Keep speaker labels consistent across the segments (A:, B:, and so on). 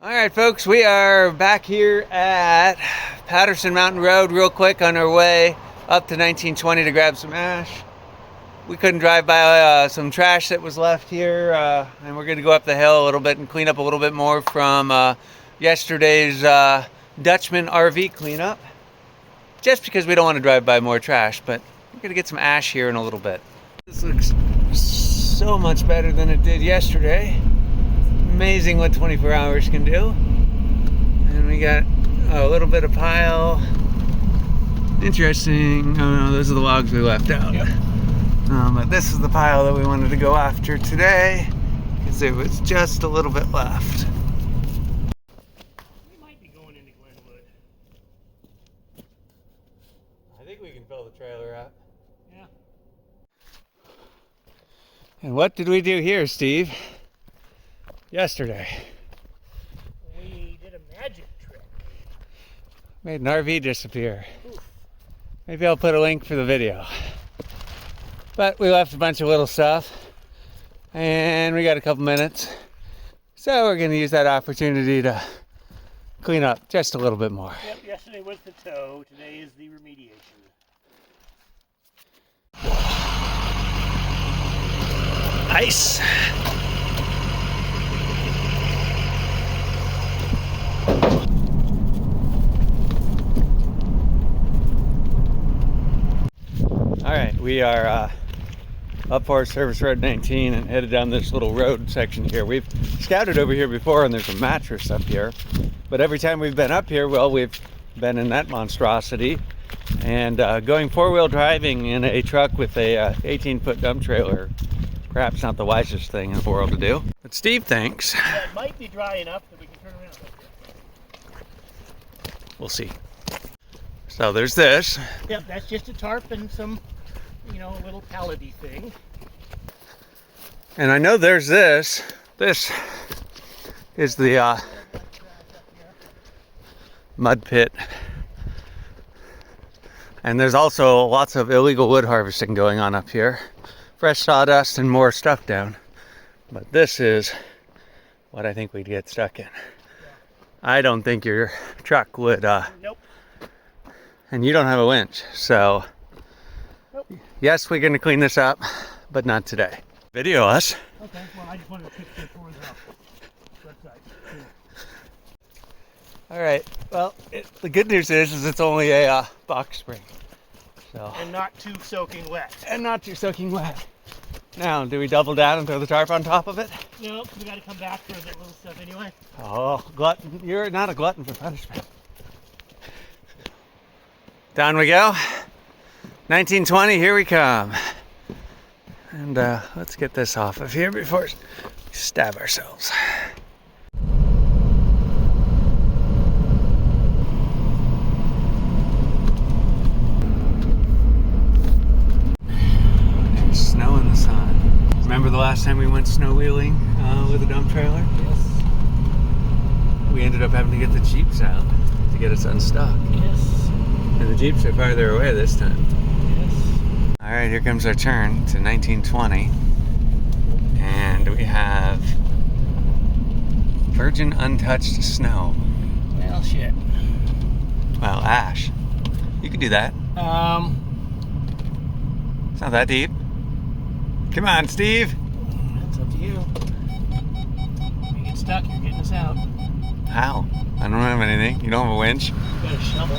A: All right, folks, we are back here at Patterson Mountain Road real quick on our way up to 1920 to grab some ash. We couldn't drive by some trash that was left here, and we're going to go up the hill a little bit and clean up a little bit more from yesterday's Dutchman RV cleanup. Just because we don't want to drive by more trash, but we're going to get some ash here in a little bit. This looks so much better than it did yesterday. Amazing what 24 hours can do. And we got a little bit of pile. Interesting. Oh no, those are the logs we left out. Yep. But this is the pile that we wanted to go after today because there was just a little bit left.
B: We might be going into Glenwood.
A: I think we can fill the trailer up.
B: Yeah.
A: And what did we do here, Steve? Yesterday.
B: We did a magic trick.
A: Made an RV disappear.
B: Oof.
A: Maybe I'll put a link for the video. But we left a bunch of little stuff and we got a couple minutes. So we're going to use that opportunity to clean up just a little bit more.
B: Yep, yesterday was the tow, today is the remediation.
A: Ice. All right, we are up Forest Service Road 19 and headed down this little road section here. We've scouted over here before and there's a mattress up here. But every time we've been up here, well, we've been in that monstrosity. And going four-wheel driving in a truck with a 18-foot dump trailer, perhaps not the wisest thing in the world to do. But Steve thinks.
B: Yeah, it might be dry enough that we can turn around.
A: We'll see. So there's this.
B: Yep, that's just a tarp and some, a little pallet-y thing.
A: And I know there's this. This is the mud pit. And there's also lots of illegal wood harvesting going on up here. Fresh sawdust and more stuff down. But this is what I think we'd get stuck in. I don't think your truck would.
B: Nope.
A: And you don't have a winch, so
B: nope.
A: Yes, we're going to clean this up, but not today. Video us.
B: Okay, well, I just wanted to pick the tours up. Website.
A: All right. Well, the good news is it's only a box spring. So.
B: And not too soaking wet.
A: And not too soaking wet. Now, do we double down and throw the tarp on top of it?
B: No, we got to come back for that little stuff anyway.
A: Oh, glutton! You're not a glutton for punishment. Down we go. 1920, here we come. And let's get this off of here before we stab ourselves. There's snow in the sun. Remember the last time we went snow wheeling with a dump trailer?
B: Yes.
A: We ended up having to get the Jeeps out to get us unstuck.
B: Yes.
A: And the Jeeps are farther away this time.
B: Yes.
A: All right, here comes our turn to 1920. And we have virgin untouched snow.
B: Well, shit.
A: Well, ash. You can do that. It's not that deep. Come on, Steve.
B: That's up to you. If you get stuck, you're getting us out.
A: How? I don't have anything. You don't have a winch.
B: You got a shovel.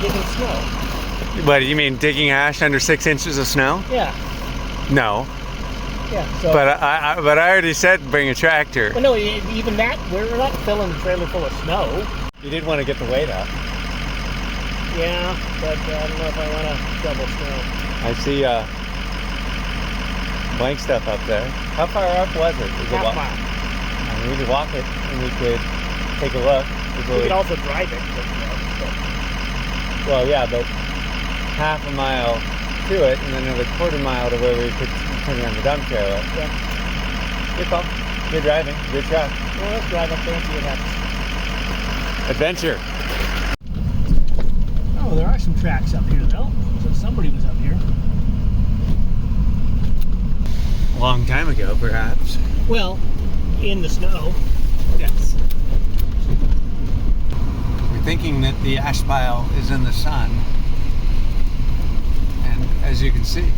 B: Digging snow.
A: What, you mean digging ash under 6 inches of snow?
B: Yeah.
A: No.
B: Yeah. So.
A: But I already said bring a tractor.
B: Well, no, even that, we're not filling the trailer full of snow.
A: You did want to get the weight up.
B: Yeah, but I don't know if I want to shovel snow.
A: I see blank stuff up there. How far up was it?
B: Half mile.
A: I mean, we could walk it and we could take a look.
B: We could also drive it.
A: Well, yeah, but half a mile to it and then another quarter mile to where we could turn around the dump trailer.
B: Yeah.
A: Good call. Good driving. Good shot.
B: Well, let's drive up there and see what happens.
A: Adventure.
B: Oh, there are some tracks up here, though. So somebody was up here.
A: A long time ago, perhaps.
B: Well, in the snow.
A: Yes. We're thinking that the ash pile is in the sun. And as you can see,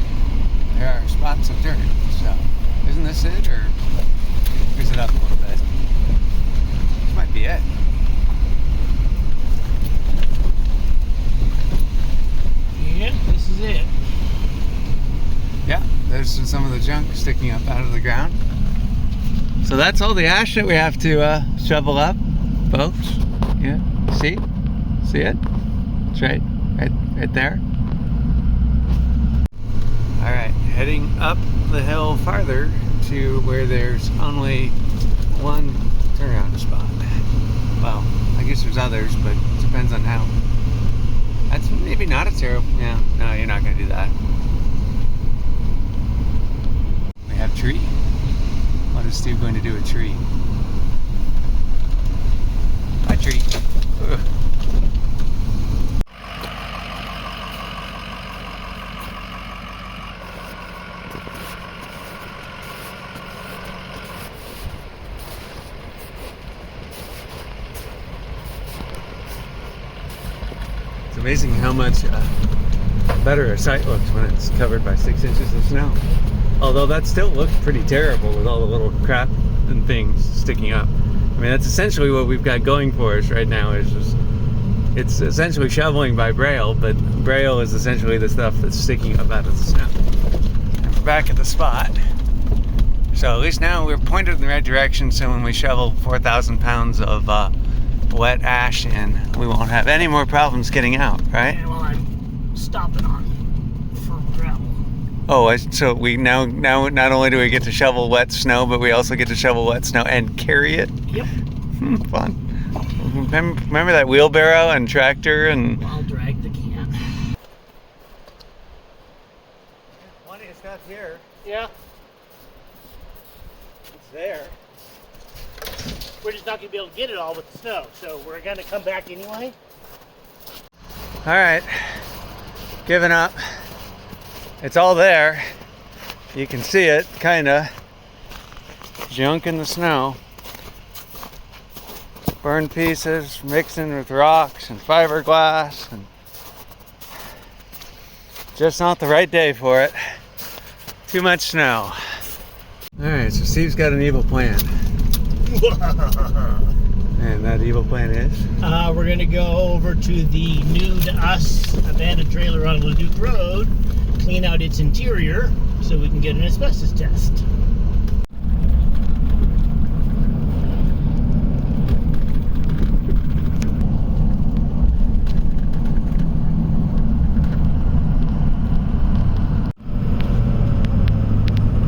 A: there are spots of dirt. So, isn't this it? Or is it up a little bit? This might be it.
B: Yeah, this is it.
A: Yeah, there's some of the junk sticking up out of the ground. So that's all the ash that we have to shovel up, folks. Yeah, see it? It's right there. All right, heading up the hill farther to where there's only one turnaround spot. Well, I guess there's others, but it depends on how. That's maybe not a terrible. Yeah, no, you're not gonna do that. We have tree. What is Steve going to do with tree? Bye, tree. Ugh. It's amazing how much better a site looks when it's covered by 6 inches of snow. Although that still looks pretty terrible with all the little crap and things sticking up. I mean, that's essentially what we've got going for us right now. Is just, it's essentially shoveling by braille, but braille is essentially the stuff that's sticking up out of the snow. And we're back at the spot. So at least now we're pointed in the right direction, so when we shovel 4,000 pounds of wet ash in, we won't have any more problems getting out, right?
B: And while I'm stopping on firm gravel.
A: Oh, so we now not only do we get to shovel wet snow, but we also get to shovel wet snow and carry it.
B: Yep.
A: Fun. Remember that wheelbarrow and tractor and.
B: I'll drag the can.
A: Plenty of stuff here.
B: Yeah.
A: It's there.
B: We're just not gonna be able to get it all with the snow, so we're gonna come back anyway.
A: All right. Giving up. It's all there. You can see it, kinda. Junk in the snow. Burned pieces mixing with rocks and fiberglass, and just not the right day for it. Too much snow. All right, so Steve's got an evil plan. And that evil plan is?
B: We're gonna go over to the new to us abandoned trailer on Laduke Road, clean out its interior so we can get an asbestos test.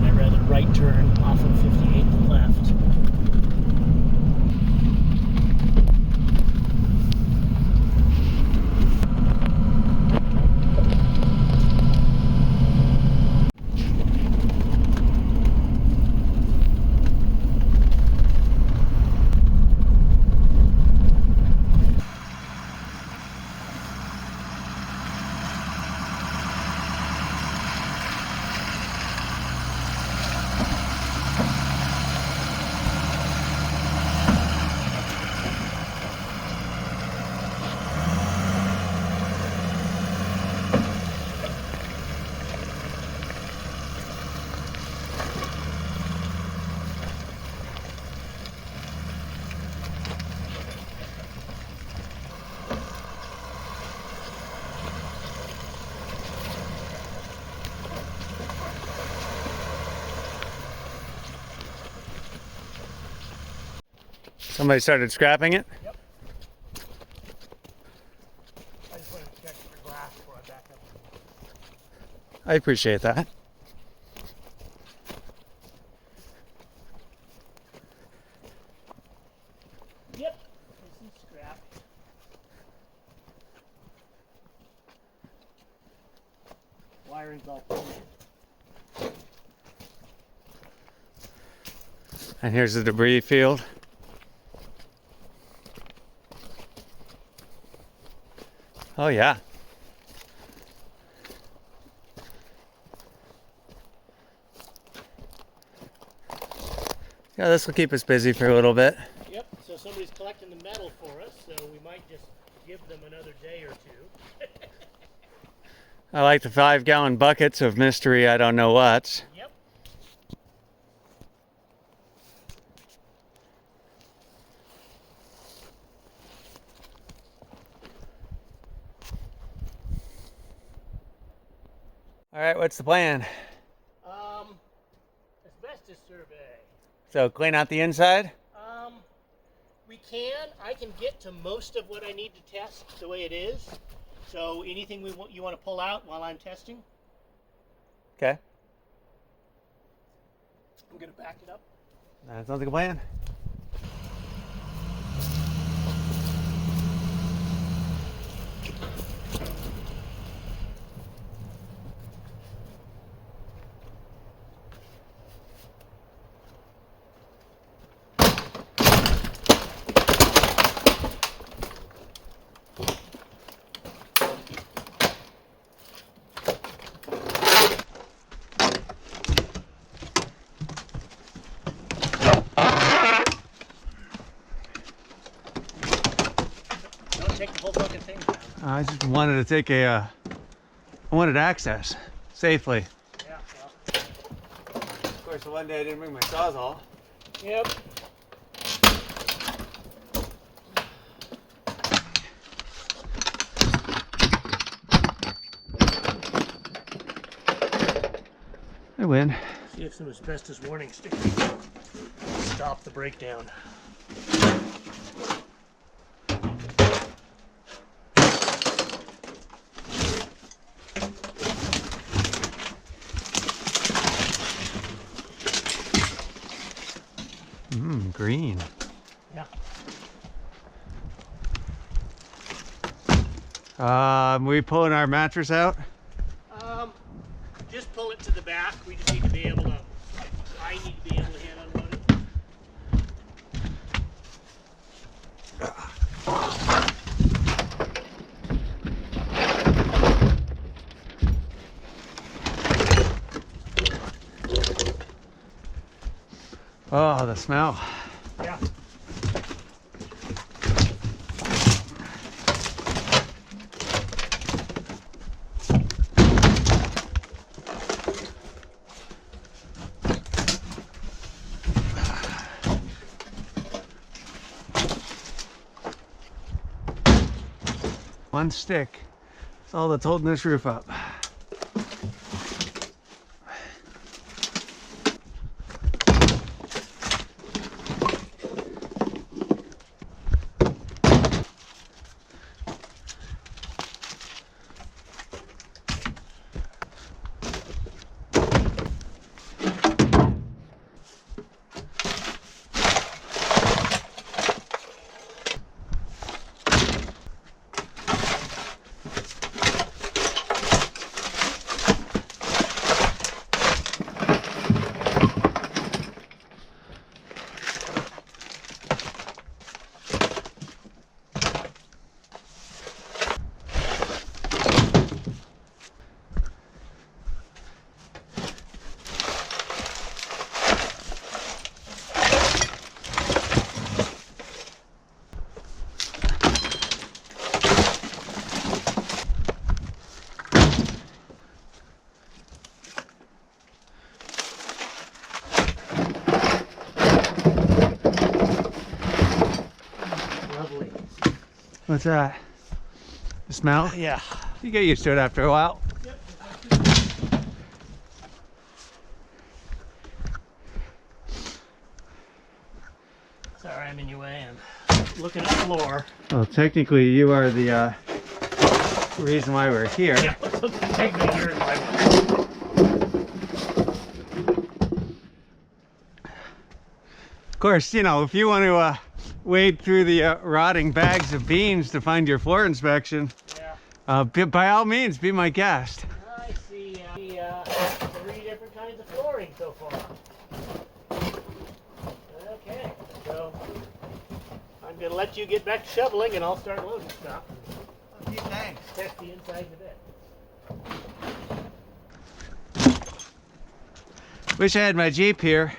B: I'd rather right turn off of 58 than left.
A: Somebody started scrapping it?
B: Yep. I just wanted to check for glass before I back up.
A: I appreciate that.
B: Yep, this is scrap. Wiring's all pulled in.
A: And here's the debris field. Oh yeah. Yeah, this will keep us busy for a little bit.
B: Yep, so somebody's collecting the metal for us, so we might just give them another day or two.
A: I like the 5-gallon buckets of mystery I don't know what.
B: Yep.
A: All right, what's the plan?
B: Asbestos survey.
A: So clean out the inside?
B: We can. I can get to most of what I need to test the way it is. So anything you want to pull out while I'm testing?
A: Okay.
B: I'm going to back it up.
A: That sounds like a plan.
B: Take the whole fucking thing down.
A: I just wanted to take I wanted access safely.
B: Yeah, well.
A: Of course, the one day I didn't bring my sawzall.
B: Yep.
A: I win.
B: See if some asbestos warning stickers stop the breakdown.
A: Green.
B: Yeah.
A: We pulling our mattress out?
B: Just pull it to the back. We just need to be able to, I need to be able to hand unload it.
A: Oh, the smell.
B: Yeah.
A: One stick. That's all that's holding this roof up. What's that? The smell?
B: Yeah.
A: You get used to it after a while.
B: Yep. Sorry, I'm in your way. I'm looking at the floor.
A: Well, technically, you are the reason why we're here.
B: Yeah, technically you're in my way.
A: Of course, you know, if you want to wade through the rotting bags of beans to find your floor inspection,
B: Yeah.
A: by all means, be my guest.
B: I see 3 different kinds of flooring so far. gonna let you get back to shoveling, and I'll start loading stuff.
A: Okay, thanks.
B: Test the inside of the bed.
A: Wish I had my Jeep here.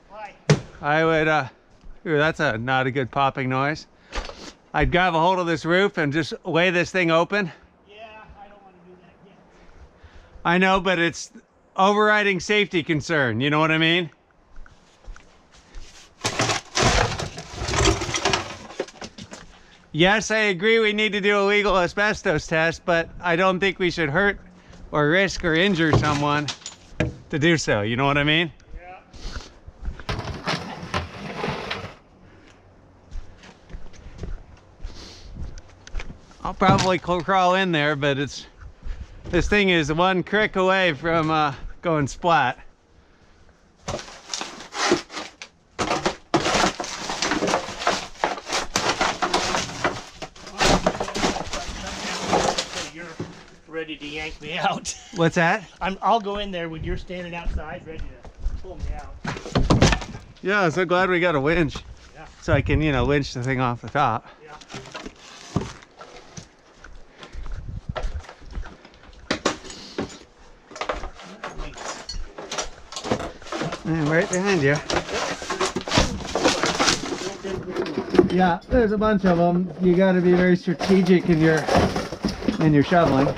B: Why?
A: I would, ooh, that's not a good popping noise. I'd grab a hold of this roof and just lay this thing open.
B: Yeah, I don't want to do that yet.
A: I know, but it's overriding safety concern. You know what I mean? Yes, I agree we need to do a legal asbestos test, but I don't think we should hurt or risk or injure someone to do so. You know what I mean?
B: Yeah.
A: I'll probably crawl in there, but this thing is one crick away from going splat.
B: You're ready to yank me out.
A: What's that?
B: I'll go in there when you're standing outside, ready to pull me out.
A: Yeah, I'm so glad we got a winch.
B: Yeah.
A: So I can, winch the thing off the top.
B: Yeah.
A: And right behind you. Yeah, there's a bunch of them. You got to be very strategic in your shoveling.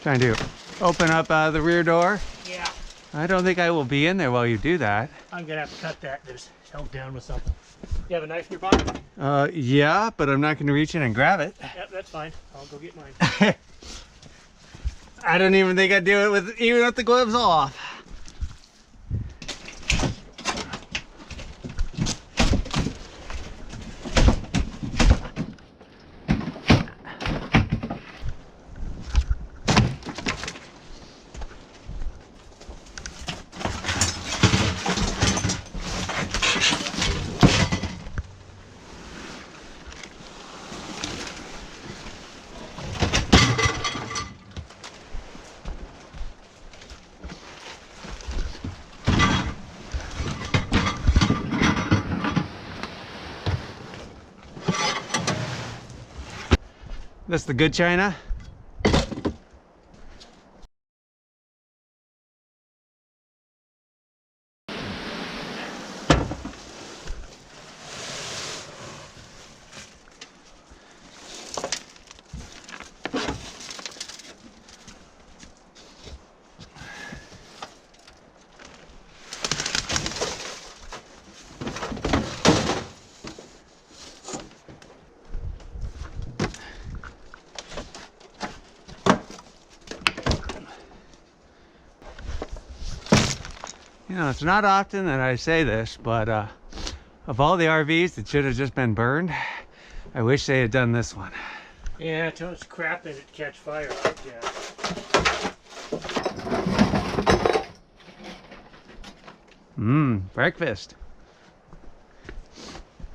A: Trying to open up the rear door.
B: Yeah.
A: I don't think I will be in there while you do that.
B: I'm gonna have to cut that. There's held down with something. You have a knife in your pocket?
A: Yeah, but I'm not going to reach in and grab it.
B: Yep, that's fine. I'll go get mine.
A: I don't even think I'd do it even with the gloves off. That's the good china. It's not often that I say this, but of all the RVs that should have just been burned, I wish they had done this one.
B: Yeah, too much crap in it to catch fire. Yeah.
A: Breakfast.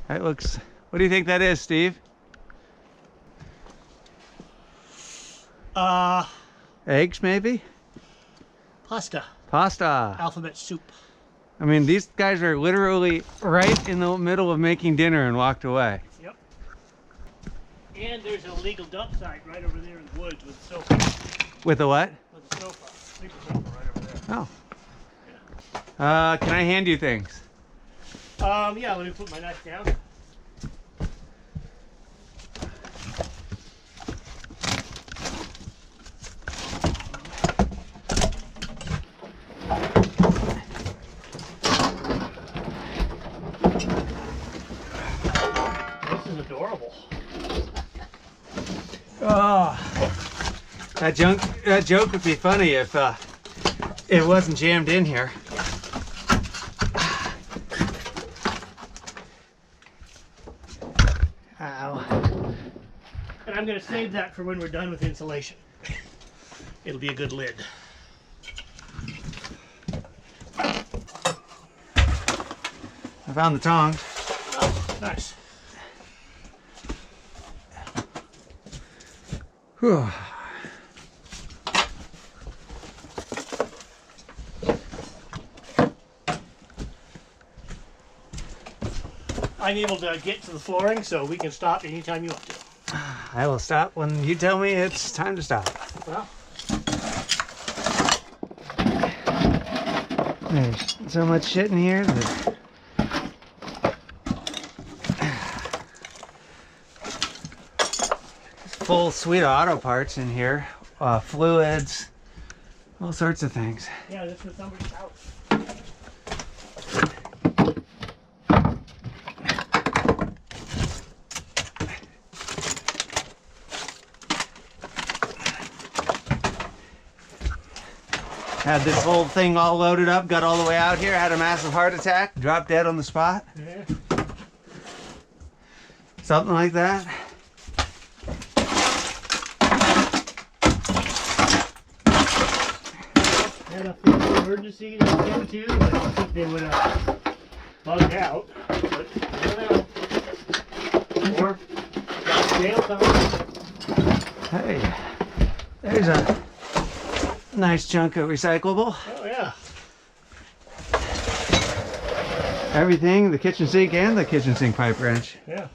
A: That looks, what do you think that is, Steve? Eggs, maybe?
B: Pasta.
A: Pasta.
B: Alphabet soup.
A: I mean, these guys are literally right in the middle of making dinner and walked away.
B: Yep. And there's a legal dump site right over there in the woods with the sofa.
A: With a what?
B: With the sofa. Sleeper sofa right over there.
A: Oh. Yeah. Can I hand you things?
B: Yeah, let me put my knife down. Adorable.
A: Oh, that joke would be funny if it wasn't jammed in here.
B: Ow. And I'm going to save that for when we're done with insulation. It'll be a good lid.
A: I found the tongs.
B: Oh, nice.
A: Whew.
B: I'm able to get to the flooring, so we can stop anytime you want to.
A: I will stop when you tell me it's time to stop.
B: Well,
A: there's so much shit in here that... Full suite of auto parts in here, fluids, all sorts of things.
B: yeah, this was somebody's house.
A: Had this whole thing all loaded up, got all the way out here, had a massive heart attack, dropped dead on the spot.
B: Yeah.
A: Something like that.
B: Had a family emergency that came to, but I think they would have bugged out. But I don't know. Or got jail time.
A: Hey, there's a nice chunk of recyclable.
B: Oh yeah.
A: Everything, the kitchen sink and the kitchen sink pipe wrench.
B: Yeah.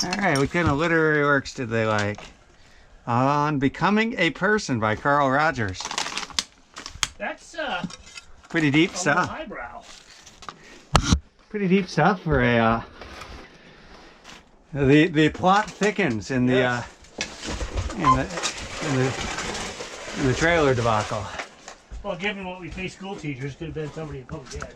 A: Alright, what kind of literary works did they like? On Becoming a Person by Carl Rogers.
B: That's
A: Pretty deep
B: on the
A: stuff.
B: highbrow.
A: Pretty deep stuff for a the plot thickens in the
B: Yes.
A: in the trailer debacle.
B: Well, given what we pay school teachers, could have been somebody in public ed.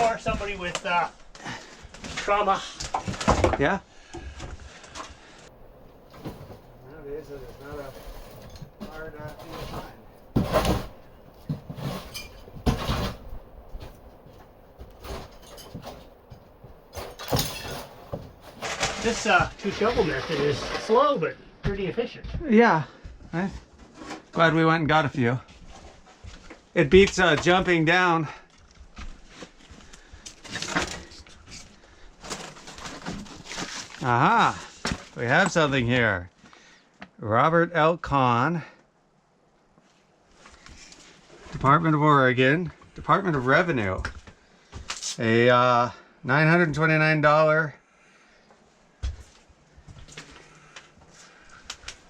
B: Or somebody with trauma.
A: Yeah. Nowadays, it's not a hard thing to find.
B: This two-shovel method is slow but pretty efficient.
A: Yeah. I'm glad we went and got a few. It beats jumping down. Aha! We have something here. Robert L. Kahn, Department of Oregon, Department of Revenue. A $929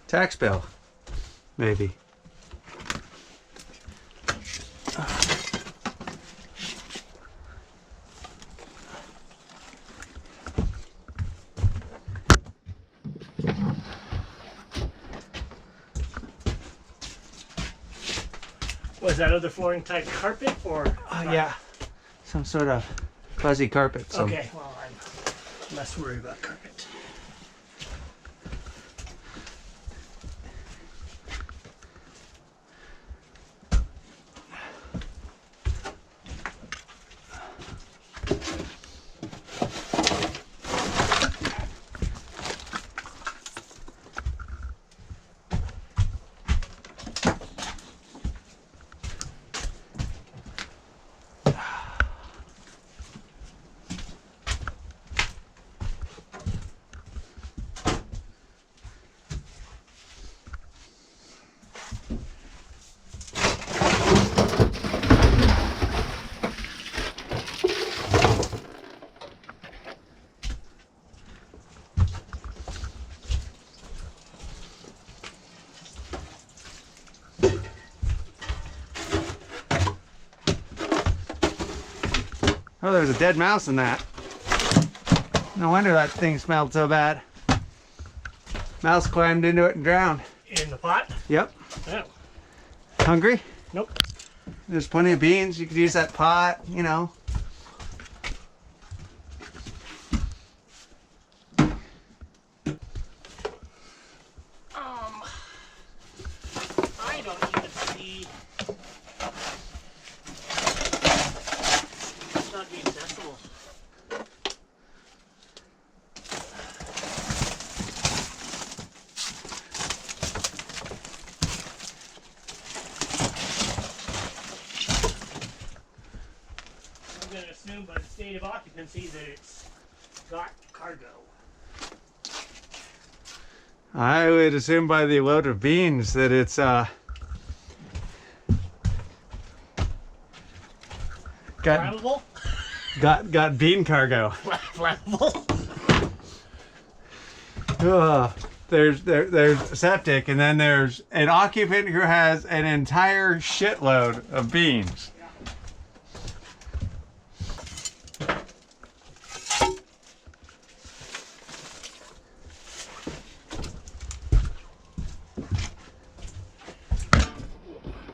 A: tax bill, maybe.
B: Was that other flooring type carpet or?
A: Yeah, some sort of fuzzy carpet.
B: Okay, well, I'm less worried about carpet.
A: Oh, there's a dead mouse in that. No wonder that thing smelled so bad. Mouse climbed into it and drowned.
B: In the pot?
A: Yep.
B: Oh.
A: Hungry?
B: Nope.
A: There's plenty of beans. You could use that pot, you know.
B: I don't even see. It's not being accessible. state of occupancy that it's got cargo.
A: I would assume by the load of beans that it's got
B: Flammable?
A: got bean cargo.
B: Flammable?
A: There's septic, and then there's an occupant who has an entire shitload of beans.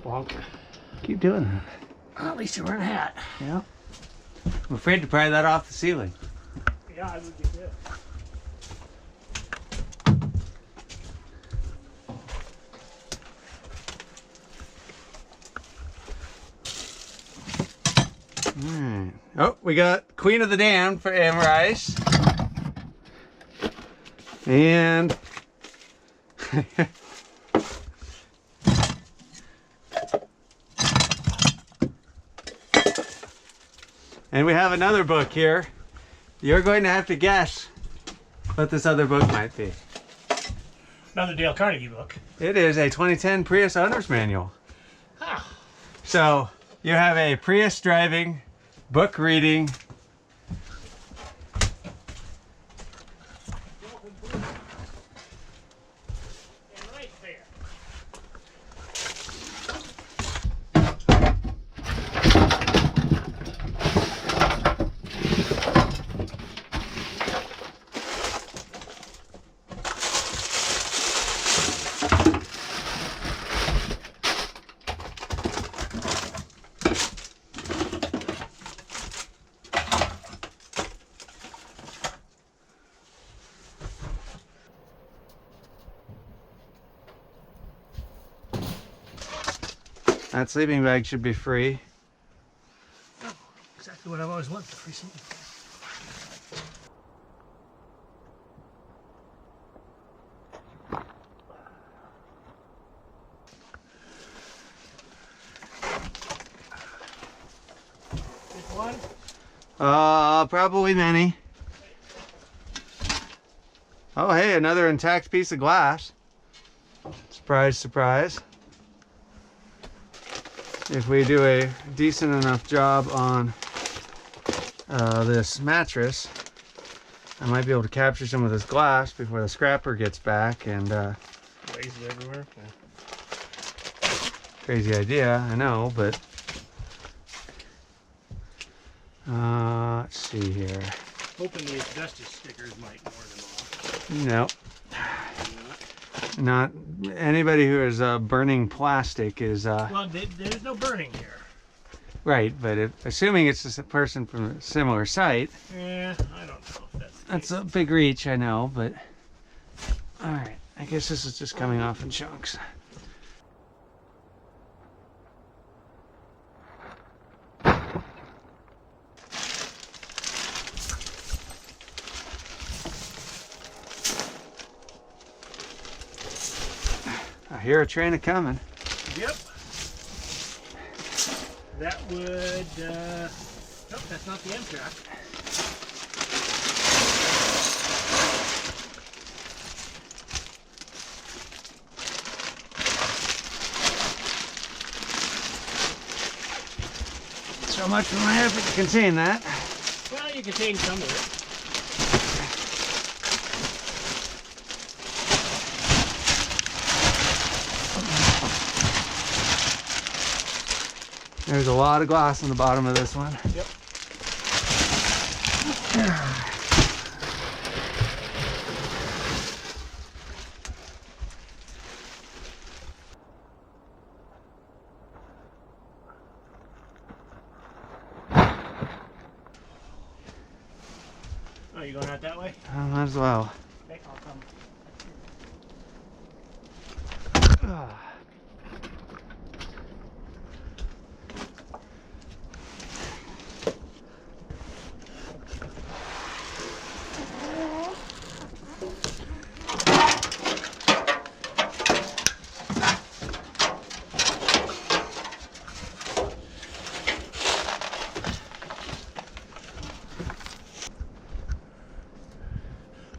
B: Bonk.
A: Keep doing that.
B: Well, at least you're wearing a hat.
A: Yeah. I'm afraid to pry that off the ceiling.
B: Yeah, I would be too.
A: Alright. Oh, we got Queen of the Dam for Amber Ice. And and we have another book here. You're going to have to guess what this other book might be.
B: Another Dale Carnegie book.
A: It is a 2010 Prius owner's manual.
B: Ah.
A: So you have a Prius driving, book reading,
B: And right there.
A: that sleeping bag should be free.
B: Oh, exactly what I've always wanted, the free sleeping bag. Just one?
A: Probably many. Oh, hey, another intact piece of glass. Surprise, surprise. If we do a decent enough job on this mattress, I might be able to capture some of this glass before the scrapper gets back. And
B: Laces everywhere. Yeah.
A: crazy idea, I know, but let's see here.
B: Hoping the asbestos stickers might warn them off.
A: No, not anybody who is burning plastic is
B: Well, there's no burning here.
A: right, but assuming it's a person from a similar site,
B: Yeah, I don't know if that's the
A: that's
B: case.
A: a big reach, I know, but all right, I guess this is just coming off in chunks. I hear a train a-coming.
B: Yep. That would, nope, that's not the Amtrak.
A: So much for my effort to contain that.
B: Well, you contain some of it.
A: There's a lot of glass on the bottom of this one.
B: Yep. Oh, you going out that way?
A: Might as well.
B: Okay, I'll come.
A: Ah.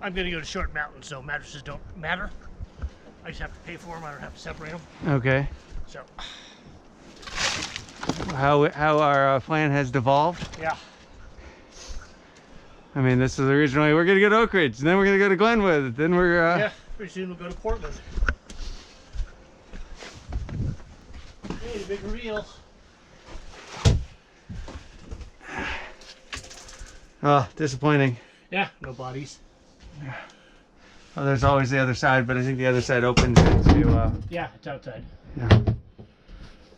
B: I'm gonna go to Short Mountain, so mattresses don't matter. I just have to pay for them. I don't have to separate them.
A: Okay.
B: So.
A: How our plan has devolved.
B: Yeah.
A: I mean, this is originally we're gonna go to Oak Ridge, then we're gonna go to Glenwood, then we're
B: yeah. Pretty soon we'll go to Portland. Hey, the big reveal.
A: Oh, disappointing.
B: Yeah, no bodies.
A: Oh, there's always the other side, but I think the other side opens into.
B: Yeah, it's outside.
A: Yeah.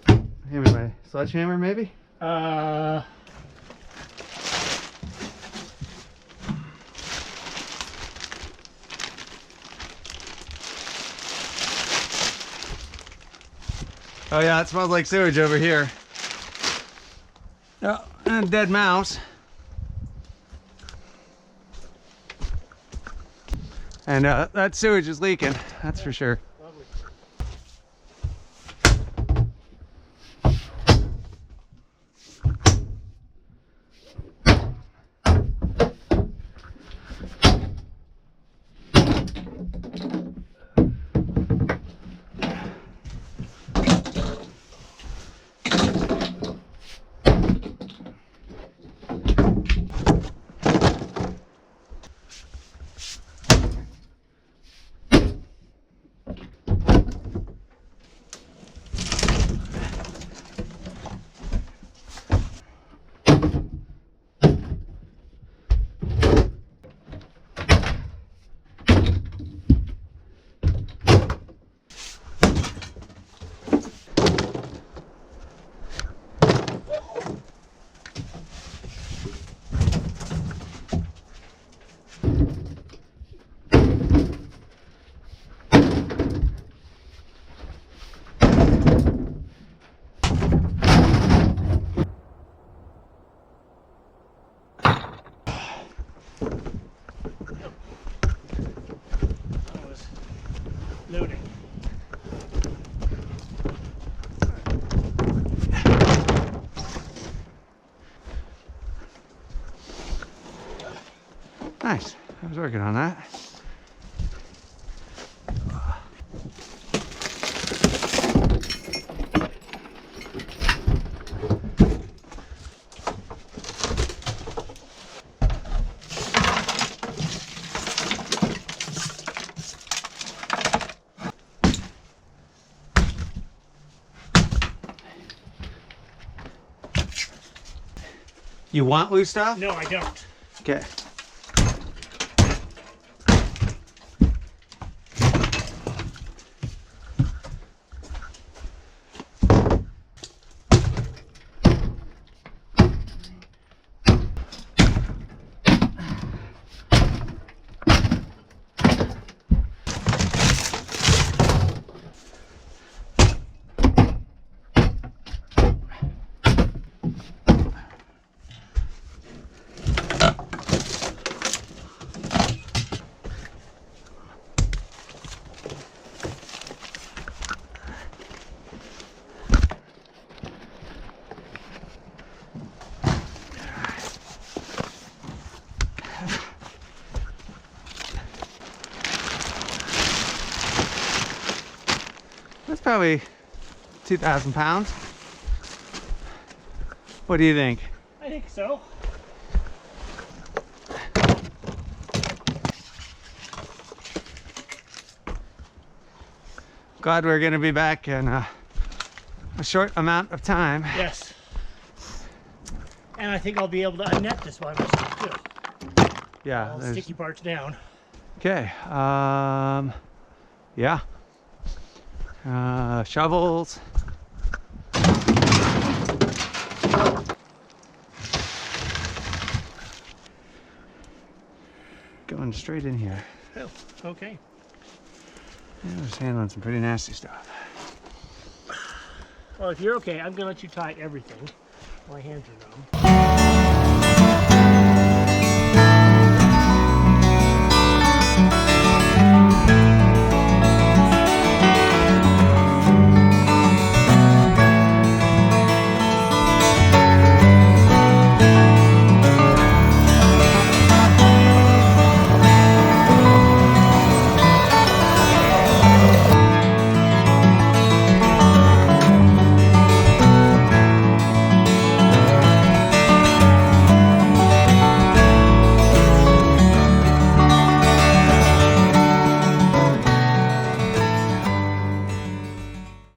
A: Give me my sledgehammer, maybe. Oh yeah, it smells like sewage over here. Oh, and a dead mouse. And that sewage is leaking, that's for sure.
B: Lovely. Loading.
A: Nice. I was working on that. You want loose stuff?
B: No, I don't.
A: Okay. That's probably 2,000 pounds. What do you think?
B: I think so.
A: Glad we're going to be back in a short amount of time.
B: Yes. And I think I'll be able to unnet this by myself too.
A: Yeah.
B: All the sticky parts down.
A: Okay. Yeah. Shovels. Going straight in here.
B: Oh, okay.
A: Yeah, I was handling some pretty nasty stuff.
B: Well, if you're okay, I'm gonna let you tie everything. My hands are numb.